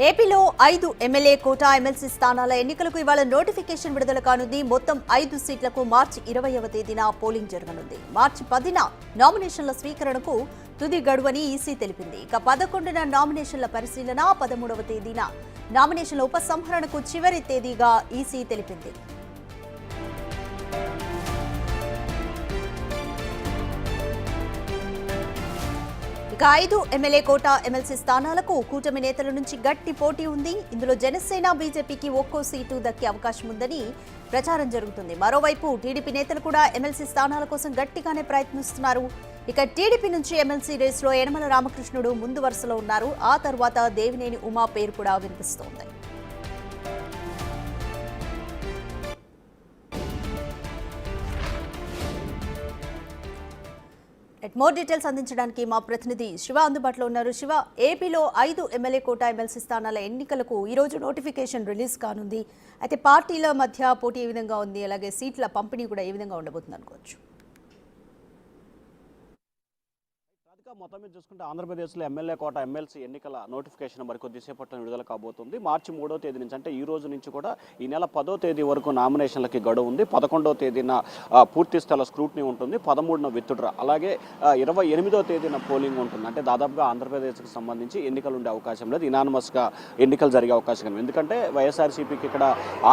ఏపీలో 5 MLA quota MLC స్థానాల ఎన్నికలకు ఇవాళ నోటిఫికేషన్ విడుదల కానుంది. మొత్తం 5 సీట్లకు మార్చి 20వ తేదీన పోలింగ్ జరగనుంది. మార్చి 10న నామినేషన్ల స్వీకరణకు తుది గడువని ఈసీ తెలిపింది. ఇక 11న నామినేషన్ల పరిశీలన, 13వ తేదీన నామినేషన్ల ఉపసంహరణకు చివరి తేదీగా ఈసీ తెలిపింది. ఇక 5 ఎమ్మెల్యే కోటా ఎమ్మెల్సీ స్థానాలకు కూటమి నేతల నుంచి గట్టి పోటీ ఉంది. ఇందులో జనసేన, బీజేపీకి ఒక్కో సీటు దక్కే అవకాశం ఉందని ప్రచారం జరుగుతుంది. మరోవైపు టీడీపీ నేతలు కూడా ఎమ్మెల్సీ స్థానాల కోసం గట్టిగానే ప్రయత్నిస్తున్నారు. ఇక టీడీపీ నుంచి ఎమ్మెల్సీ రేసులో యనమల రామకృష్ణుడు ముందు వరుసలో ఉన్నారు. ఆ తర్వాత దేవినేని ఉమా పేరు కూడా వినిపిస్తోంది. మోర్ డీటెయిల్స్ అందించడానికి మా ప్రతినిధి శివ అందుబాటులో ఉన్నారు. శివ, ఏపీలో 5 ఎమ్మెల్యే కోటా ఎమ్మెల్సీ స్థానాల ఎన్నికలకు ఈరోజు నోటిఫికేషన్ రిలీజ్ కానుంది. అయితే పార్టీల మధ్య పోటీ ఏ విధంగా ఉంది, అలాగే సీట్ల పంపిణీ కూడా ఏ విధంగా ఉండబోతుంది అనుకోవచ్చు? మొత్తం మీద చూసుకుంటే ఆంధ్రప్రదేశ్లో ఎమ్మెల్యే కోట ఎమ్మెల్సీ ఎన్నికల నోటిఫికేషన్ మరికొద్దిసేపట్లో విడుదల కాబోతుంది. మార్చి 3వ తేదీ నుంచి, అంటే ఈ రోజు నుంచి కూడా ఈ నెల 10వ తేదీ వరకు నామినేషన్లకి గడువు ఉంది. 11వ తేదీన పూర్తి స్థల స్క్రూటినీ ఉంటుంది. 13న విత్డ్రా, అలాగే 28వ తేదీన పోలింగ్ ఉంటుంది. అంటే దాదాపుగా ఆంధ్రప్రదేశ్కి సంబంధించి ఎన్నికలు ఉండే అవకాశం లేదు. ఇనానిమస్గా ఎన్నికలు జరిగే అవకాశం లేదు. ఎందుకంటే వైఎస్ఆర్సీపీకి ఇక్కడ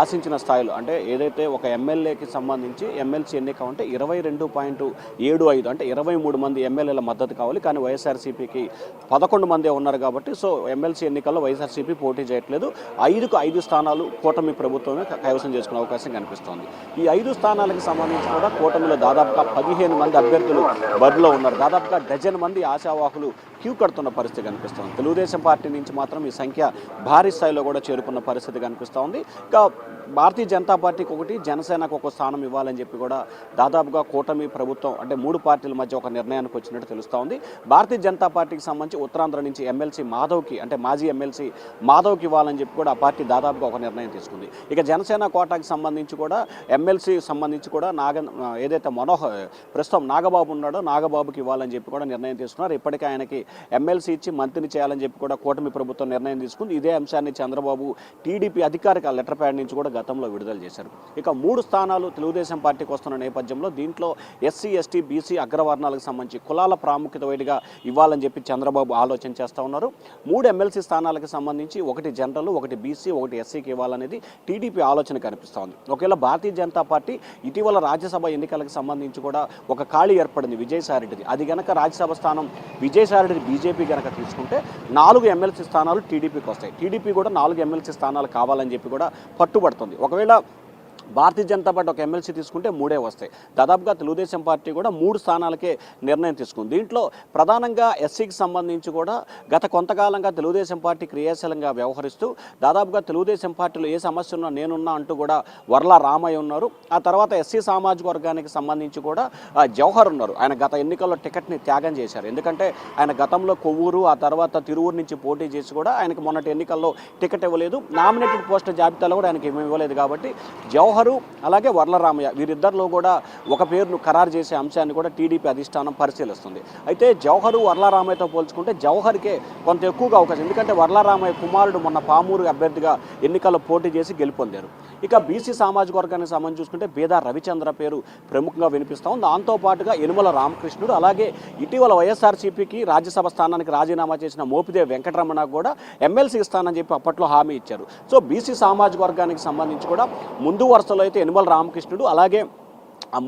ఆశించిన స్థాయిలో, అంటే ఏదైతే ఒక ఎమ్మెల్యేకి సంబంధించి ఎమ్మెల్సీ ఎన్నిక ఉంటే 22.75, అంటే 23 మంది ఎమ్మెల్యేల మద్దతు కావాలి. కానీ వైఎస్ఆర్సీపీకి 11 మందే ఉన్నారు కాబట్టి సో ఎమ్మెల్సీ ఎన్నికల్లో వైఎస్ఆర్సీపీ పోటీ చేయట్లేదు. 5కు 5 స్థానాలు కూటమి ప్రభుత్వమే కైవసం చేసుకునే అవకాశం కనిపిస్తోంది. ఈ 5 స్థానాలకు సంబంధించి కూడా కూటమిలో దాదాపుగా 15 మంది అభ్యర్థులు బరిలో ఉన్నారు. దాదాపుగా డజన్ మంది ఆశావాహులు క్యూ కడుతున్న పరిస్థితి కనిపిస్తోంది. తెలుగుదేశం పార్టీ నుంచి మాత్రం ఈ సంఖ్య భారీ స్థాయిలో కూడా చేరుకున్న పరిస్థితి కనిపిస్తోంది. ఇంకా భారతీయ జనతా పార్టీకి ఒకటి, జనసేనకు ఒక స్థానం ఇవ్వాలని చెప్పి కూడా దాదాపుగా కూటమి ప్రభుత్వం, అంటే 3 పార్టీల మధ్య ఒక నిర్ణయానికి వచ్చినట్టు తెలుస్తోంది. భారతీయ జనతా పార్టీకి సంబంధించి ఉత్తరాంధ్ర నుంచి ఎమ్మెల్సీ మాధవ్కి, అంటే మాజీ ఎమ్మెల్సీ మాధవ్కి ఇవ్వాలని చెప్పి కూడా ఆ పార్టీ దాదాపుగా ఒక నిర్ణయం తీసుకుంది. ఇక జనసేన కోటాకి సంబంధించి కూడా ఎమ్మెల్సీ సంబంధించి కూడా ఏదైతే ప్రస్తుతం నాగబాబు ఉన్నాడో నాగబాబుకి ఇవ్వాలని చెప్పి కూడా నిర్ణయం తీసుకున్నారు. ఇప్పటికే ఆయనకి ఎమ్మెల్సీ ఇచ్చి మంత్రిని చేయాలని చెప్పి కూడా కూటమి ప్రభుత్వం నిర్ణయం తీసుకుంది. ఇదే అంశాన్ని చంద్రబాబు టీడీపీ అధికారిక లెటర్ ప్యాడ్ నుంచి కూడా గతంలో విడుదల చేశారు. ఇక 3 స్థానాలు తెలుగుదేశం పార్టీకి వస్తున్న నేపథ్యంలో దీంట్లో ఎస్సీ, ఎస్టీ, బీసీ అగ్రవర్ణాలకు సంబంధించి కులాల ప్రాముఖ్యత వైడిగా ఇవ్వాలని చెప్పి చంద్రబాబు ఆలోచన చేస్తూ ఉన్నారు. 3 ఎమ్మెల్సీ స్థానాలకు సంబంధించి ఒకటి జనరల్, ఒకటి బీసీ, ఒకటి ఎస్సీకి ఇవ్వాలనేది టీడీపీ ఆలోచన కనిపిస్తోంది. ఒకవేళ భారతీయ జనతా పార్టీ ఇటీవల రాజ్యసభ ఎన్నికలకు సంబంధించి కూడా ఒక ఖాళీ ఏర్పడింది విజయసాయిరెడ్డిది. అది గనక రాజ్యసభ స్థానం విజయసాయిరెడ్డి బీజేపీ గనక తీసుకుంటే 4 ఎమ్మెల్సీ స్థానాలు టీడీపీకి వస్తాయి. టీడీపీ కూడా 4 ఎమ్మెల్సీ స్థానాలు కావాలని చెప్పి కూడా పట్టుబడుతుంది. ఒకవేళ భారతీయ జనతా పార్టీ ఒక ఎమ్మెల్సీ తీసుకుంటే 3 వస్తాయి. దాదాపుగా తెలుగుదేశం పార్టీ కూడా 3 స్థానాలకే నిర్ణయం తీసుకుంది. దీంట్లో ప్రధానంగా ఎస్సీకి సంబంధించి కూడా గత కొంతకాలంగా తెలుగుదేశం పార్టీ క్రియాశీలంగా వ్యవహరిస్తూ దాదాపుగా తెలుగుదేశం పార్టీలో ఏ సమస్య ఉన్నా నేనున్నా అంటూ కూడా వర్ల రామయ్య ఉన్నారు. ఆ తర్వాత ఎస్సీ సామాజిక వర్గానికి సంబంధించి కూడా జవహర్ ఉన్నారు. ఆయన గత ఎన్నికల్లో టికెట్ని త్యాగం చేశారు. ఎందుకంటే ఆయన గతంలో కొవ్వూరు, ఆ తర్వాత తిరువూరు నుంచి పోటీ చేసి కూడా ఆయనకు మొన్నటి ఎన్నికల్లో టికెట్ ఇవ్వలేదు. నామినేటెడ్ పోస్టుల జాబితాలో కూడా ఆయనకి ఏమీ ఇవ్వలేదు. కాబట్టి జవహర్ అలాగే వర్లరామయ్య వీరిద్దరిలో కూడా ఒక పేరును ఖరారు చేసే అంశాన్ని కూడా టీడీపీ అధిష్టానం పరిశీలిస్తుంది. అయితే జవహర్ వర్లరామయ్యతో పోల్చుకుంటే జవహర్కే కొంత ఎక్కువగా అవకాశం, ఎందుకంటే వర్లరామయ్య కుమారుడు మొన్న పామూరు అభ్యర్థిగా ఎన్నికల్లో పోటీ చేసి గెలుపొందారు. ఇక బీసీ సామాజిక వర్గానికి సంబంధించి చూసుకుంటే బేదా రవిచంద్ర పేరు ప్రముఖంగా వినిపిస్తా ఉంది. దాంతోపాటుగా యనమల రామకృష్ణుడు, అలాగే ఇటీవల వైఎస్ఆర్సీపీకి రాజ్యసభ స్థానానికి రాజీనామా చేసిన మోపిదేవి వెంకటరమణ కూడా ఎమ్మెల్సీ స్థానని చెప్పి అప్పట్లో హామీ ఇచ్చారు. సో బీసీ సామాజిక వర్గానికి సంబంధించి కూడా ముందు వరుసలో అయితే యనమల రామకృష్ణుడు, అలాగే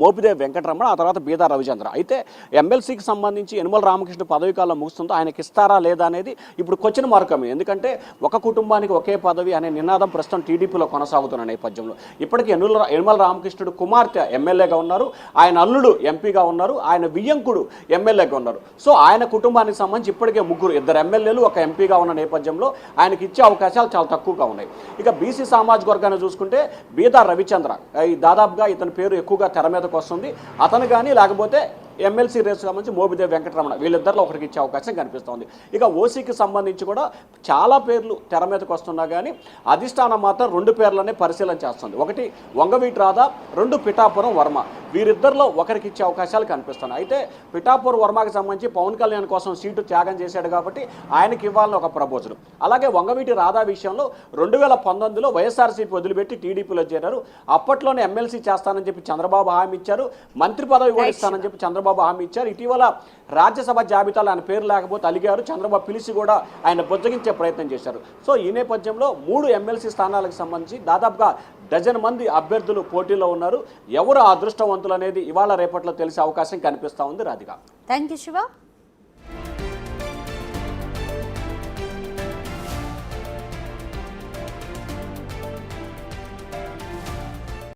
మోపిదేవి వెంకటరమణ, ఆ తర్వాత బీదా రవిచంద్ర. అయితే ఎమ్మెల్సీకి సంబంధించి యనమల రామకృష్ణ పదవి కాలం ముగుస్తుందో ఆయనకి ఇస్తారా లేదా అనేది ఇప్పుడు క్వశ్చన్ మార్కమే. ఎందుకంటే ఒక కుటుంబానికి ఒకే పదవి అనే నినాదం ప్రస్తుతం టీడీపీలో కొనసాగుతున్న నేపథ్యంలో ఇప్పటికీ యనమల రామకృష్ణుడు కుమార్తె ఎమ్మెల్యేగా ఉన్నారు, ఆయన అల్లుడు ఎంపీగా ఉన్నారు, ఆయన వియ్యంకుడు ఎమ్మెల్యేగా ఉన్నారు. సో ఆయన కుటుంబానికి సంబంధించి ఇప్పటికే 2 ఎమ్మెల్యేలు 1 ఎంపీగా ఉన్న నేపథ్యంలో ఆయనకి ఇచ్చే అవకాశాలు చాలా తక్కువగా ఉన్నాయి. ఇక బీసీ సామాజిక వర్గాన్ని చూసుకుంటే బీదా రవిచంద్ర, దాదాపుగా ఇతని పేరు ఎక్కువగా తెర మీదకి వస్తుంది. అతను కానీ లేకపోతే ఎమ్మెల్సీ రేసు సంబంధించి మోపిదేవి వెంకటరమణ వీళ్ళిద్దరిలో ఒకరికి ఇచ్చే అవకాశం కనిపిస్తోంది. ఇక ఓసీకి సంబంధించి కూడా చాలా పేర్లు తెర మీదకి వస్తున్నా కానీ అధిష్టానం మాత్రం 2 పేర్లనే పరిశీలన చేస్తుంది. ఒకటి వంగవీటి రాధా, 2 పిఠాపురం వర్మ. వీరిద్దరిలో ఒకరికి ఇచ్చే అవకాశాలు కనిపిస్తున్నాయి. అయితే పిఠాపురం వర్మకి సంబంధించి పవన్ కళ్యాణ్ కోసం సీటు త్యాగం చేశాడు కాబట్టి ఆయనకి ఇవ్వాలని ఒక ప్రపోజల్. అలాగే వంగవీటి రాధా విషయంలో 2019లో వైఎస్ఆర్సీపీ వదిలిపెట్టి టీడీపీలో చేరారు. అప్పట్లోనే ఎమ్మెల్సీ చేస్తానని చెప్పి చంద్రబాబు హామీ ఇచ్చారు, మంత్రి పదవి కూడా ఇస్తానని చెప్పి చంద్రబాబు హామీ ఇచ్చారు. ఇటీవల రాజ్యసభ జాబితాలో ఆయన పేరు లేకపోతే అలిగారు. చంద్రబాబు పిలిచి కూడా ఆయన బుజ్జగించే ప్రయత్నం చేశారు. సో ఈ నేపథ్యంలో 3 ఎమ్మెల్సీ స్థానాలకు సంబంధించి దాదాపుగా డజన్ మంది అభ్యర్థులు పోటీలో ఉన్నారు. ఎవరు ఆ అదృష్టవంతులు అనేది ఇవాళ రేపట్లో తెలిసే అవకాశం కనిపిస్తూ ఉంది. రాధిక. Thank you Shiva.